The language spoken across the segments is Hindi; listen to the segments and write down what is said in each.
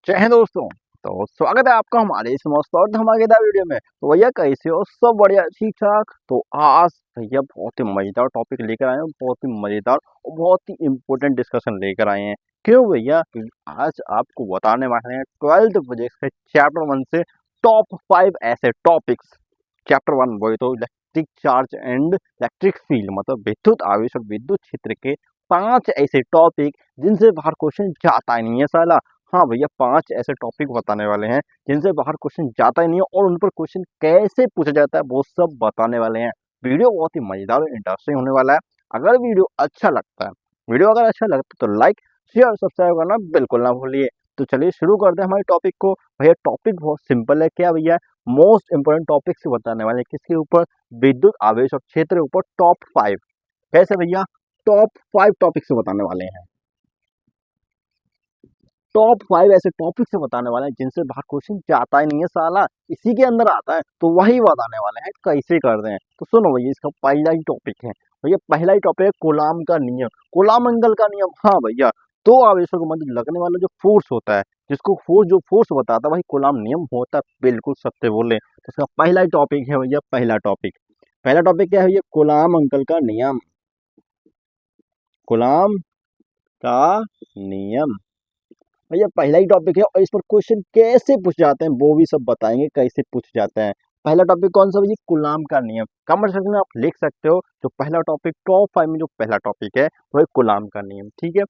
जय हिंद दोस्तों। तो स्वागत है आपका हमारे इस मस्त और धमाकेदार वीडियो में। तो भैया कैसे हो? सब बढ़िया, ठीक ठाक। तो आज भैया बहुत ही मजेदार टॉपिक लेकर आए हैं, बहुत ही मजेदार और बहुत ही इम्पोर्टेंट डिस्कशन लेकर आए हैं। क्यों भैया? क्योंकि आज आपको बताने वाले हैं 12th प्रोजेक्ट के चैप्टर 1 से टॉप 5 ऐसे टॉपिक्स। चैप्टर 1 वही तो electric charge and electric field, मतलब विद्युत आवेश और विद्युत क्षेत्र के 5 ऐसे टॉपिक जिनसे बाहर क्वेश्चन जाता ही नहीं है साला। हाँ भैया, 5 ऐसे टॉपिक बताने वाले हैं जिनसे बाहर क्वेश्चन जाता ही नहीं है और उन पर क्वेश्चन कैसे पूछा जाता है वो सब बताने वाले हैं। वीडियो बहुत ही मजेदार और इंटरेस्टिंग होने वाला है। अगर वीडियो अच्छा लगता है, तो लाइक शेयर सब्सक्राइब करना बिल्कुल ना भूलिए। तो चलिए शुरू करते हैं हमारे टॉपिक को। भैया टॉपिक बहुत सिंपल है। क्या भैया? मोस्ट इंपोर्टेंट टॉपिक से बताने वाले हैं। किसके ऊपर? विद्युत आवेश और क्षेत्र के ऊपर टॉप 5। कैसे भैया? टॉप 5 टॉपिक से बताने वाले हैं। टॉप 5 ऐसे टॉपिक से बताने वाले हैं जिनसे बाहर क्वेश्चन जाता ही नहीं है साला, इसी के अंदर आता है। तो वही बताने वाले हैं, कैसे कर रहे हैं। तो सुनो भैया, इसका पहला ही टॉपिक है। भैया पहला ही टॉपिक है कूलाम का नियम, कूलाम एंगल का नियम। हाँ भैया, दो आवेशों के मध्य लगने वाला जो फोर्स होता है, जिसको फोर्स बताता है, वही कूलाम नियम होता है। बिल्कुल सत्य बोले। तो इसका पहला ही टॉपिक है भैया, पहला टॉपिक क्या है भैया? कूलाम अंकल का नियम, कूलाम का नियम। भैया पहला ही टॉपिक है और इस पर क्वेश्चन कैसे पूछ जाते हैं वो भी सब बताएंगे, कैसे पूछ जाते हैं। पहला टॉपिक कौन सा भैया? कूलाम का नियम। कमेंट सेक्शन में आप लिख सकते हो। जो पहला टॉपिक टॉप 5 में जो पहला टॉपिक है वो है कूलाम का नियम, ठीक है।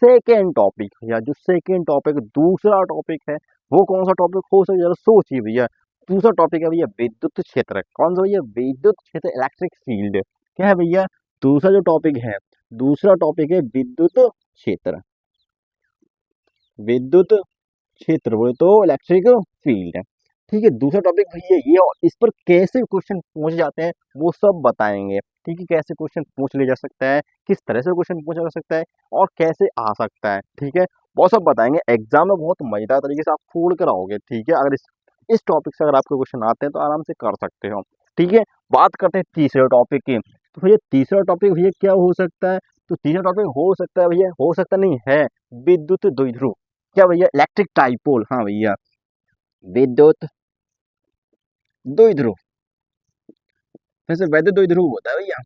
सेकेंड टॉपिक भैया, जो सेकेंड टॉपिक दूसरा टॉपिक है, वो कौन सा टॉपिक हो सकता है? जरा सोचिए भैया। दूसरा टॉपिक है भैया विद्युत क्षेत्र। कौन सा भैया? विद्युत क्षेत्र, इलेक्ट्रिक फील्ड। क्या है भैया? दूसरा जो टॉपिक है, दूसरा टॉपिक है विद्युत क्षेत्र, विद्युत क्षेत्र बोले तो इलेक्ट्रिक फील्ड है, ठीक है। दूसरा टॉपिक भैया ये, और इस पर कैसे क्वेश्चन पूछ जाते हैं वो सब बताएंगे, ठीक है। कैसे क्वेश्चन पूछ लिया जा सकता है, किस तरह से क्वेश्चन पूछा जा सकता है और कैसे आ सकता है, ठीक है। वो सब बताएंगे। एग्जाम में बहुत मजेदार तरीके से आप फोड़ कर आओगे, ठीक है। अगर इस टॉपिक से अगर आपके क्वेश्चन आते हैं तो आराम से कर सकते हो, ठीक है। बात करते हैं तीसरे टॉपिक की। तो भैया तीसरा टॉपिक भैया क्या हो सकता है? तो तीसरा टॉपिक हो सकता है भैया, हो सकता नहीं है, विद्युत द्विध्रुव। क्या भैया? Electric dipole. हाँ भैया, विद्युत द्विध्रुव। वैसे वैद्युत द्विध्रुव होता है भैया,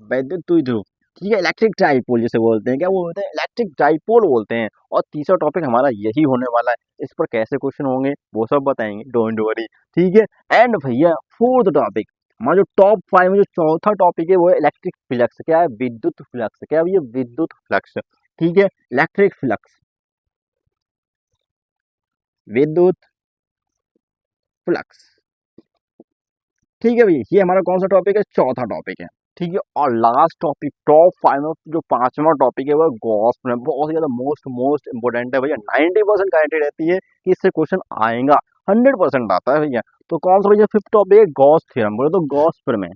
वैद्युत द्विध्रुव, ठीक है। इलेक्ट्रिक डाइपोल जिसे बोलते हैं, क्या वो होते हैं? इलेक्ट्रिक डाइपोल बोलते हैं। और तीसरा टॉपिक हमारा यही होने वाला है। इस पर कैसे क्वेश्चन होंगे वो सब बताएंगे, डोंट वरी, ठीक है। एंड भैया फोर्थ टॉपिक, हमारा जो टॉप 5 में जो चौथा टॉपिक है वो है इलेक्ट्रिक फ्लक्स। क्या है? विद्युत फ्लक्स। क्या है भैया? विद्युत फ्लक्स, ठीक है। इलेक्ट्रिक फ्लक्स, विद्युत फ्लक्स, ठीक है भैया। ये हमारा कौन सा टॉपिक है? चौथा टॉपिक है, ठीक है। और लास्ट टॉपिक टॉप 5 में जो पांचवा टॉपिक है वो गॉस में, बहुत ही ज्यादा मोस्ट इंपोर्टेंट है भैया। 90% गारंटी रहती है कि इससे क्वेश्चन आएगा, 100% आता है भैया। तो कौन सा भैया? फिफ्थ टॉपिक है गॉस थ्योरम, बोले तो गॉस प्रमेय,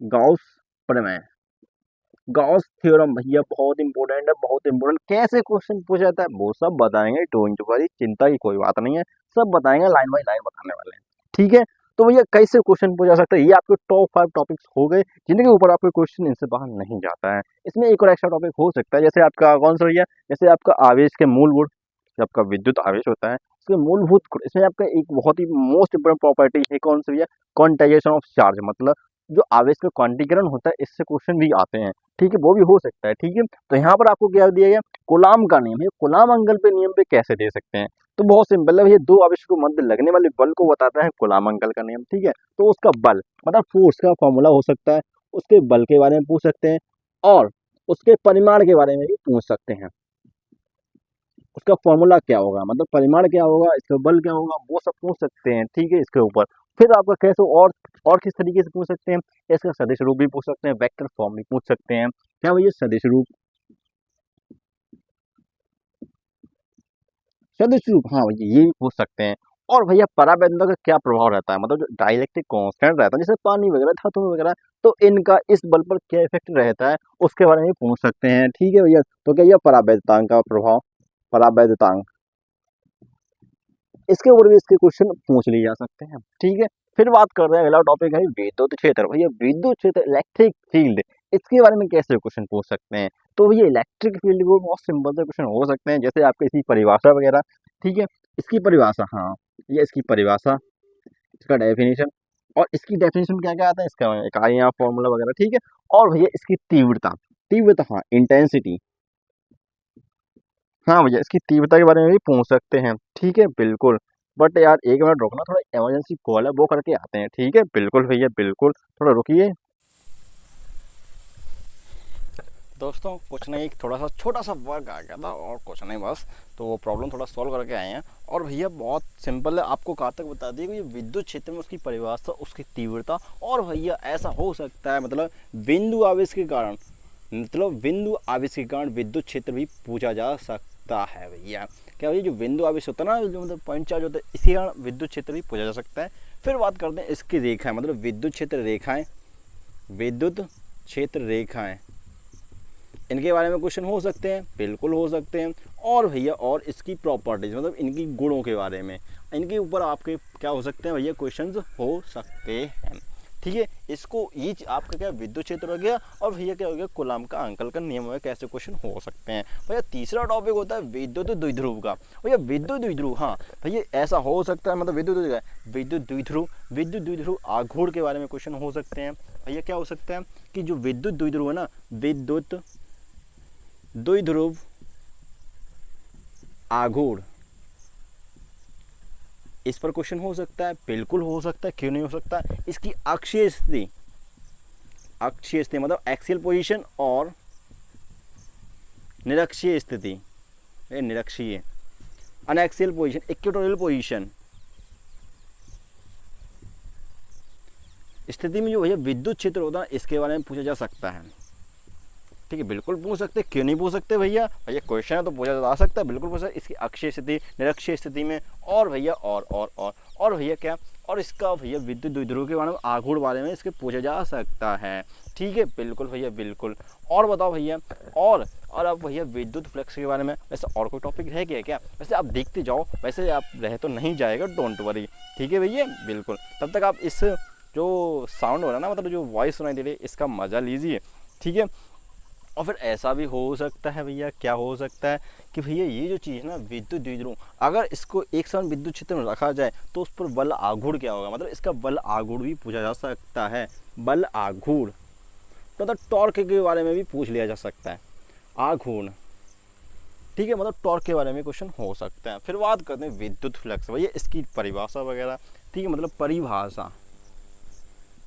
गॉस प्रमेय, गॉस थ्योरम भैया बहुत इंपॉर्टेंट है, बहुत इंपॉर्टेंट। कैसे क्वेश्चन पूछा जाता है वो सब बताएंगे, डोंट वरी, चिंता की कोई बात नहीं है। सब बताएंगे, लाइन बाय लाइन बताने वाले हैं, ठीक है। तो भैया कैसे क्वेश्चन पूछा जा सकता है, ये आपके टॉप 5 टॉपिक्स हो गए जिनके ऊपर आपके क्वेश्चन इनसे बाहर नहीं जाता है। इसमें एक और एक्स्ट्रा टॉपिक हो सकता है, जैसे आपका कौन सा भैया? जैसे आपका आवेश के मूल गुण, जो आपका विद्युत आवेश होता है इसके मूलभूत गुण। इसमें आपका एक बहुत ही मोस्ट इंपोर्टेंट प्रॉपर्टी है, कौन सी भैया? क्वांटाइजेशन ऑफ चार्ज, मतलब जो आवेश का क्वांटीकरण होता है, इससे क्वेश्चन भी आते हैं, ठीक है। वो भी हो सकता है, ठीक है। तो यहाँ पर आपको क्या दिया गया? कूलाम का नियम है। कूलाम अंगल पे नियम पे कैसे दे सकते हैं? तो बहुत सिंपल है भैया, दो आवेशों के मध्य लगने वाले बल को बताता है कूलाम अंगल का नियम, ठीक है। तो उसका बल मतलब फोर्स का फॉर्मूला हो सकता है, उसके बल के बारे में पूछ सकते हैं और उसके परिमाण के बारे में भी पूछ सकते हैं। उसका फॉर्मूला क्या होगा, मतलब परिमाण क्या होगा, इसका बल क्या होगा, वो सब पूछ सकते हैं, ठीक है। इसके ऊपर फिर आपका कैसे और किस तरीके से पूछ सकते हैं? इसका सदिश रूप भी पूछ सकते हैं, वेक्टर फॉर्म भी पूछ सकते हैं। क्या भैया? सदिश रूप, सदिश रूप, हाँ भैया ये भी पूछ सकते हैं। और भैया पराबैद्युता का क्या प्रभाव रहता है, मतलब जो डाइलेक्ट्रिक कांस्टेंट रहता है जैसे पानी वगैरह, धातु वगैरह, तो इनका इस बल पर क्या इफेक्ट रहता है उसके बारे में भी पूछ सकते हैं, ठीक है भैया। तो क्या, यह पराबैद्युतांक का प्रभाव, पराबैद्युतांक, इसके ऊपर भी इसके क्वेश्चन पूछ लिए जा सकते हैं, ठीक है। फिर बात कर रहे हैं, अगला टॉपिक है विद्युत क्षेत्र। भैया विद्युत क्षेत्र, इलेक्ट्रिक फील्ड, इसके बारे में कैसे क्वेश्चन पूछ सकते हैं? तो ये इलेक्ट्रिक फील्ड को बहुत सिंपल से क्वेश्चन हो सकते हैं, जैसे आपके इसकी परिभाषा वगैरह, ठीक है, इसकी परिभाषा, हाँ, ये इसकी परिभाषा, इसका डेफिनेशन, और इसकी डेफिनेशन क्या क्या आता है, इसका इकाइयाँ, फॉर्मूला वगैरह, ठीक है। और भैया इसकी तीव्रता, तीव्रता, हाँ, इंटेंसिटी, हाँ भैया इसकी तीव्रता के बारे में भी पूछ सकते हैं, ठीक है, बिल्कुल। बट यार एक मिनट रुकना, थोड़ा इमरजेंसी कॉल है, वो करके आते हैं, ठीक है, बिल्कुल भैया बिल्कुल, थोड़ा रुकिए। दोस्तों कुछ नहीं, थोड़ा सा छोटा सा वर्क आ गया था और कुछ नहीं बस, तो वो प्रॉब्लम थोड़ा सॉल्व करके आए हैं। और भैया बहुत सिंपल है, आपको कहाँ तक बता दिए कि विद्युत क्षेत्र में उसकी परिभाषा, उसकी तीव्रता, और भैया ऐसा हो सकता है मतलब बिंदु आवेश के कारण, मतलब बिंदु आवेश के कारण विद्युत क्षेत्र भी पूछा जा सकता है भैया। क्या भैया जो बिंदु आवेश होता है ना, जो मतलब पॉइंट चार्ज होता है, इसी कारण विद्युत क्षेत्र भी पूछा जा सकता है। फिर बात करते हैं इसकी रेखाएं, मतलब विद्युत क्षेत्र रेखाएं, विद्युत क्षेत्र रेखाएं, इनके बारे में क्वेश्चन हो सकते हैं, बिल्कुल हो सकते हैं। और भैया और इसकी प्रॉपर्टीज, मतलब इनकी गुणों के बारे में, इनके ऊपर आपके क्या हो सकते हैं भैया, क्वेश्चंस हो सकते हैं, ठीक है। इसको ये आपका क्या विद्युत क्षेत्र हो गया, और भैया क्या हो गया, कूलॉम का अंकल का नियम है, कैसे क्वेश्चन हो सकते हैं। भैया तीसरा टॉपिक होता है विद्युत द्विध्रुव का। भैया विद्युत द्विध्रुव, हाँ भैया ऐसा हो सकता है, मतलब विद्युत द्विध्रुव आघूर्ण के बारे में क्वेश्चन हो सकते हैं। भैया क्या हो सकता है कि जो विद्युत द्विध्रुव है ना, विद्युत द्विध्रुव आघूर्ण, इस पर क्वेश्चन हो सकता है, बिल्कुल हो सकता है, क्यों नहीं हो सकता। इसकी अक्षीय स्थिति, अक्षीय स्थिति मतलब एक्सियल पोजीशन, और निरक्षीय स्थिति, निरक्षीय, अनएक्सियल पोजीशन, इक्वेटोरियल पोजीशन, स्थिति में जो भैया विद्युत क्षेत्र होता है, इसके बारे में पूछा जा सकता है, ठीक है, बिल्कुल पूछ सकते, क्यों नहीं पूछ सकते भैया, भैया क्वेश्चन है तो पूछा जा सकता है, बिल्कुल पूछ सकते। इसकी अक्षीय स्थिति, निरक्षीय स्थिति में, और भैया और भैया क्या, और इसका भैया विद्युत द्विध्रुव के बारे में, आघूर्ण बारे में इसके पूछा जा सकता है, ठीक है, बिल्कुल भैया बिल्कुल। और बताओ भैया, और अब भैया विद्युत फ्लक्स के बारे में वैसे और कोई टॉपिक है क्या, वैसे आप देखते जाओ, वैसे आप रह तो नहीं जाएगा, डोंट वरी, ठीक है भैया बिल्कुल। तब तक आप इस जो साउंड हो रहा है ना, मतलब जो वॉइस सुनाई दे रही है, इसका मजा लीजिए, ठीक है। और फिर ऐसा भी हो सकता है भैया, क्या हो सकता है कि भैया ये जो चीज़ है ना विद्युत द्विध्रुव, अगर इसको एक समान विद्युत क्षेत्र में रखा जाए तो उस पर बल आघूर्ण क्या होगा, मतलब इसका बल आघूर्ण भी पूछा जा सकता है, बल आघूर्ण, तो मतलब टॉर्क के बारे में भी पूछ लिया जा सकता है, आघूर्ण, ठीक है, मतलब टॉर्क के बारे में क्वेश्चन हो सकता है। फिर बात करते हैं विद्युत फ्लक्स, भैया इसकी परिभाषा वगैरह, ठीक है, मतलब परिभाषा,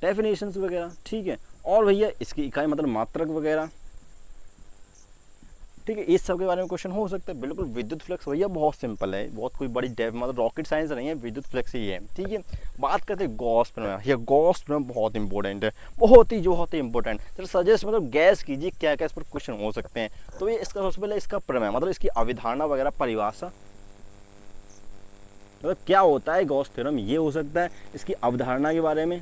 डेफिनेशंस वगैरह, ठीक है। और भैया इसकी इकाई मतलब मात्रक वगैरह, ठीक है, इस सब के बारे में क्वेश्चन हो सकता है, बिल्कुल। विद्युत फ्लक्स भैया बहुत सिंपल है, बहुत कोई बड़ी डेप मतलब रॉकेट साइंस नहीं है, विद्युत फ्लक्स ही है, ठीक है। बात करते हैं गॉस प्रमेय, ये गॉस प्रमेय बहुत इंपॉर्टेंट है, बहुत ही इंपॉर्टेंट। तो सजेस्ट मतलब गैस कीजिए क्या क्या इस पर क्वेश्चन हो सकते हैं। तो ये इसका सबसे पहले इसका प्रमेय, मतलब इसकी अवधारणा वगैरह, परिभाषा, मतलब क्या होता है गॉस थ्योरम, ये हो सकता है, इसकी अवधारणा के बारे में,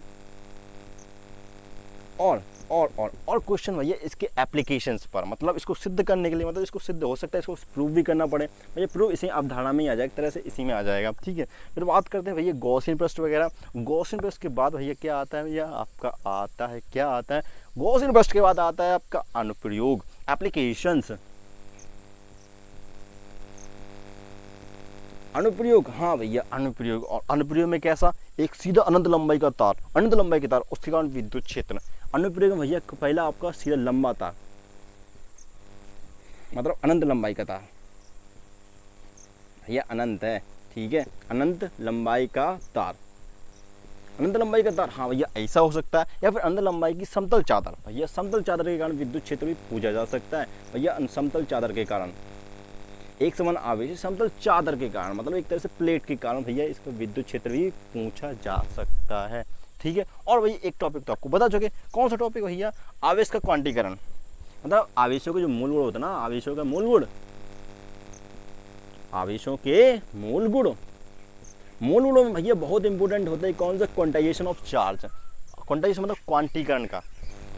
और क्वेश्चन भैया इसके एप्लीकेशंस पर, मतलब इसको सिद्ध करने के लिए, मतलब इसको सिद्ध हो सकता है, इसको प्रूव भी करना पड़े भैया, प्रूव इसी अवधारणा में ही आ जाएगा, एक तरह से इसी में आ जाएगा, ठीक है। फिर बात करते हैं भैया गॉसियन पृष्ठ वगैरह। गॉसियन पृष्ठ के बाद भैया क्या आता है, भैया आपका आता है, क्या आता है, गॉसियन पृष्ठ के बाद आता है आपका अनुप्रयोग, एप्लीकेशंस, अनुप्रयोग, हाँ भैया अनुप्रयोग। और अनुप्रयोग में कैसा, एक सीधा अनंत लंबाई का तार, अनंत लंबाई के तार, उसके कारण विद्युत क्षेत्र। अनुप्रयोग में भैया पहला आपका सीधा लंबा तार, मतलब अनंत लंबाई का तार, भैया अनंत है, ठीक है, अनंत लंबाई का तार, अनंत लंबाई का तार, हाँ भैया ऐसा हो सकता है। या फिर अनंत लंबाई की समतल चादर, भैया समतल चादर के कारण विद्युत क्षेत्र भी पूछा जा सकता है, भैया समतल चादर के कारण, एक समान आवेश समतल चादर के कारण, मतलब एक तरह से प्लेट के कारण भैया इसका विद्युत क्षेत्र भी पूछा जा सकता है, ठीक है। और भैया एक टॉपिक तो आपको बता चुके, कौन सा टॉपिक भैया, आवेश का क्वांटीकरण, मतलब आवेशों के जो मूल गुण होता है ना, आवेशों का मूल गुण, आवेशों के मूल गुणों में भैया बहुत इंपॉर्टेंट होता है कौन सा, क्वांटाइजेशन ऑफ चार्ज, क्वांटाइजेशन मतलब क्वांटीकरण का,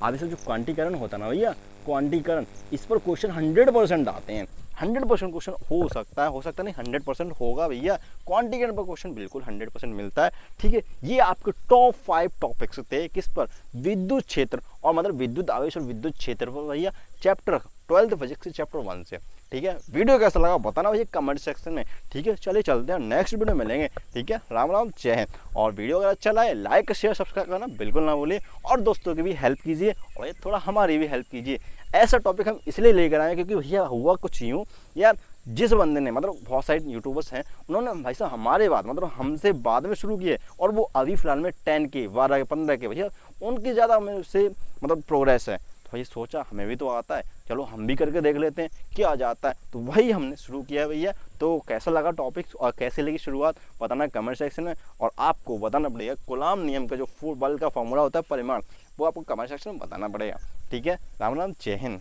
आवेश जो क्वांटीकरण होता है ना भैया, क्वांटीकरण, इस पर क्वेश्चन 100% आते हैं, 100% क्वेश्चन हो सकता नहीं, 100% होगा भैया। क्वांटिटी के नंबर क्वेश्चन बिल्कुल 100% मिलता है, ठीक है। ये आपके टॉप 5 टॉपिक्स थे किस पर, विद्युत क्षेत्र और मतलब विद्युत आवेश और विद्युत क्षेत्र पर भैया, चैप्टर 12th फिजिक्स से चैप्टर 1 से, ठीक है। वीडियो कैसा लगा बताना भैया कमेंट सेक्शन में, ठीक है। चलिए चलते हैं, नेक्स्ट वीडियो में मिलेंगे, ठीक है। राम राम, जय हिंद। और वीडियो अगर अच्छा लगे लाइक शेयर सब्सक्राइब करना बिल्कुल ना भूलिए, और दोस्तों की भी हेल्प कीजिए और थोड़ा हमारी भी हेल्प कीजिए। ऐसा टॉपिक हम इसलिए लेकर आए क्योंकि भैया हुआ कुछ यूँ यार, जिस बंदे ने मतलब बहुत सारे यूट्यूबर्स हैं, उन्होंने भाई साहब हमारे बाद मतलब हमसे बाद में शुरू किए, और वो अभी फिलहाल में 10 के 12 के 15 के भैया, उनकी ज़्यादा हमें उससे मतलब प्रोग्रेस है। तो भाई सोचा हमें भी तो आता है, चलो हम भी करके देख लेते हैं क्या जाता है, तो वही हमने शुरू किया है भैया। तो कैसा लगा टॉपिक और कैसे लगी शुरुआत बताना कमेंट सेक्शन में, और आपको बताना पड़ेगा कूलॉम नियम का जो बल का फॉर्मूला होता है परिमाण, वो आपको कमेंट सेक्शन में बताना पड़ेगा, ठीक है। राम राम, जय हिंद।